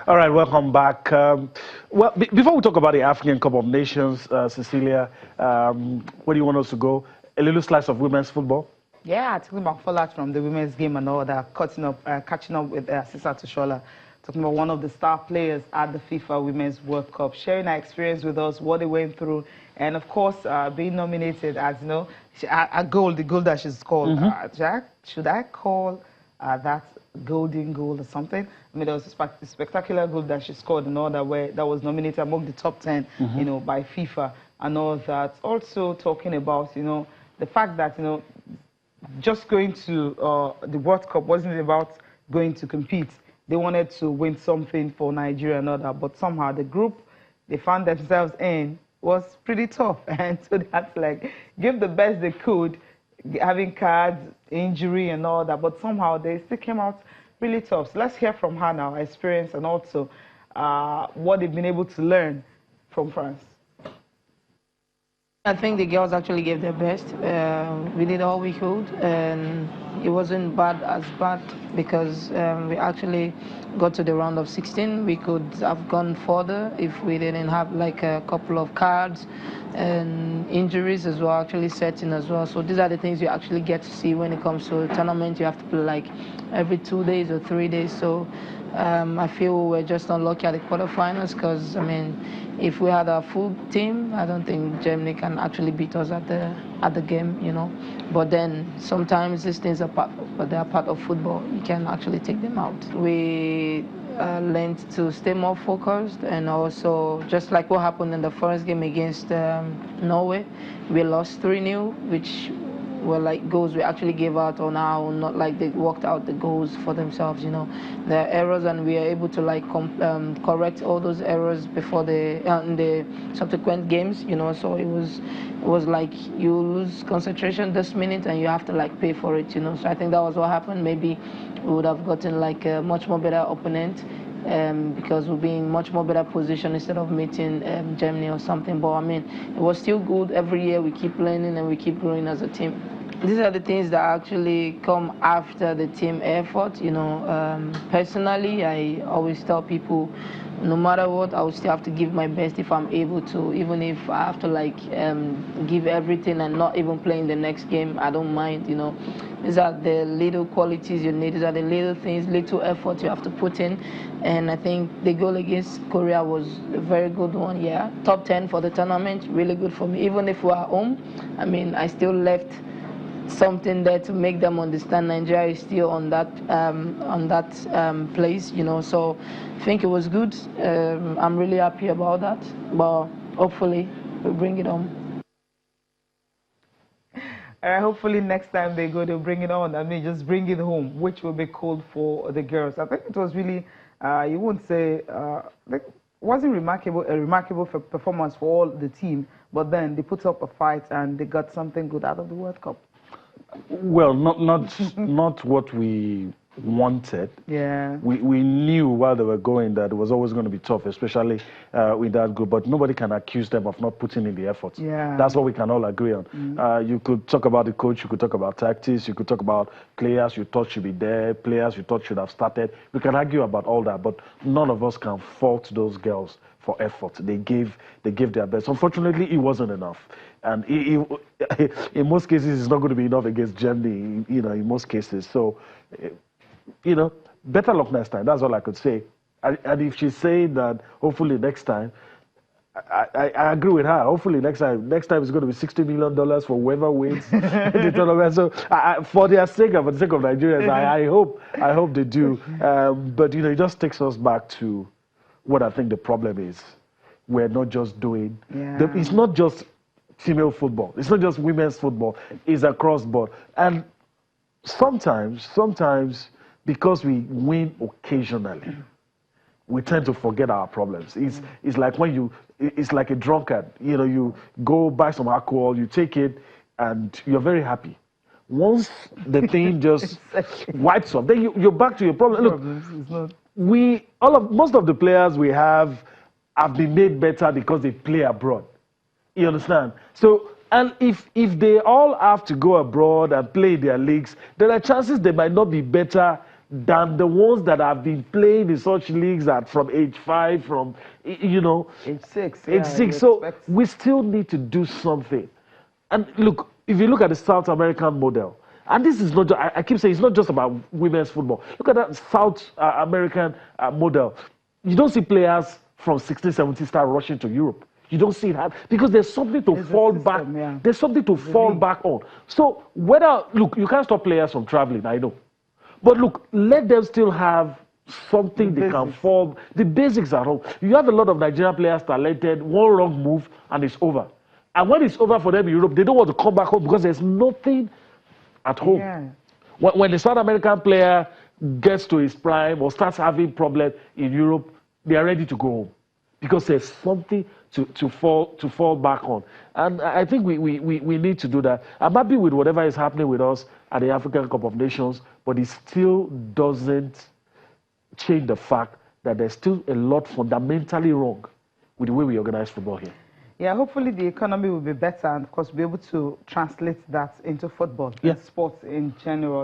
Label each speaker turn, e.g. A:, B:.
A: All right, welcome back. Well, before we talk about the African Cup of Nations, Cecilia, where do you want us to go? A little slice of women's football?
B: Yeah, talking about fallout from the women's game and all that, catching up with sister Oshoala, talking about one of the star players at the FIFA Women's World Cup, sharing her experience with us, what they went through, and of course, being nominated as, you know, a goal, the goal that she's scored. Should I call that golden goal or something? I mean, there was a spectacular goal that she scored and all that, where that was nominated among the top 10, you know, by FIFA and all that. Also talking about, you know, the fact that, you know, just going to the World Cup wasn't about going to compete. They wanted to win something for Nigeria and all that, but somehow the group they found themselves in was pretty tough, and so they had to like give the best they could, having cards, injury and all that, but somehow they still came out really tough. So let's hear from her now, her experience and also what they've been able to learn from France.
C: I think the girls actually gave their best. We did all we could, and it wasn't as bad because we actually got to the round of 16. We could have gone further if we didn't have like a couple of cards and injuries as well, actually setting as well. So these are the things you actually get to see when it comes to a tournament. You have to play like every 2 days or 3 days. So I feel we're just unlucky at the quarterfinals because, I mean, if we had a full team, I don't think Germany can actually beat us at the game, you know. But then sometimes these things are they are part of football. You can actually take them out. We learned to stay more focused, and also just like what happened in the first game against Norway, we lost 3-0, which were like goals we actually gave out on our own, not like they worked out the goals for themselves, you know. There are errors, and we are able to like correct all those errors before in the subsequent games, you know. So it was like you lose concentration this minute and you have to like pay for it, you know. So I think that was what happened. Maybe we would have gotten like a much more better opponent because we'll be in much more better position instead of meeting Germany or something. But I mean, it was still good. Every year we keep learning and we keep growing as a team. These are the things that actually come after the team effort, you know. Personally, I always tell people, no matter what, I will still have to give my best if I'm able to, even if I have to like give everything and not even play in the next game. I don't mind, you know. These are the little qualities you need. These are the little things, little effort you have to put in. And I think the goal against Korea was a very good one, yeah. Top 10 for the tournament, really good for me. Even if we are home, I mean, I still left something there to make them understand Nigeria is still on that place, you know. So I think it was good. I'm really happy about that, but hopefully we'll bring it home.
B: Hopefully next time they go, they'll bring it on. I mean, just bring it home, which will be cool for the girls. I think it was really, you wouldn't say, like, wasn't a remarkable performance for all the team, but then they put up a fight and they got something good out of the World Cup.
A: Well, not what we wanted.
B: Yeah.
A: We knew while they were going that it was always going to be tough, especially with that group. But nobody can accuse them of not putting in the effort.
B: Yeah.
A: That's what we can all agree on. You could talk about the coach, you could talk about tactics, you could talk about players you thought should be there, players you thought should have started. We can argue about all that, but none of us can fault those girls for effort. They gave their best. Unfortunately, it wasn't enough. And in most cases, it's not going to be enough against Germany, you know, in most cases. So, you know, better luck next time. That's all I could say. And if she's saying that, hopefully next time, I agree with her. Hopefully next time it's going to be $60 million for whoever wins the tournament. So for their sake and for the sake of Nigerians, I hope they do. But, you know, it just takes us back to what I think the problem is. We're not just doing, it's not just female football. It's not just women's football. It's across board. And sometimes, because we win occasionally, we tend to forget our problems. It's like it's like a drunkard. You know, you go buy some alcohol, you take it, and you're very happy. Once the thing just wipes off, then you're back to your problem. Look, most of the players we have been made better because they play abroad. You understand? So, and if they all have to go abroad and play their leagues, there are chances they might not be better than the ones that have been playing in such leagues at from age 5, from, you know,
B: age 6.
A: age 6. So we still need to do something. And look, if you look at the South American model, and this is not, I keep saying it's not just about women's football. Look at that South American model. You don't see players from 16, 17 start rushing to Europe. You don't see that because there's something to fall back. Yeah. There's something to fall back on. So whether, look, you can't stop players from traveling, I know. But look, let them still have something they can fall. The basics at home. You have a lot of Nigerian players talented, one wrong move and it's over. And when it's over for them in Europe, they don't want to come back home because there's nothing at home. Yeah. When the South American player gets to his prime or starts having problems in Europe, they are ready to go home because there's something to fall back on. And I think we need to do that. I'm happy with whatever is happening with us at the African Cup of Nations, but it still doesn't change the fact that there's still a lot fundamentally wrong with the way we organize football here.
B: Yeah, hopefully the economy will be better and, of course, be able to translate that into football and sports in general.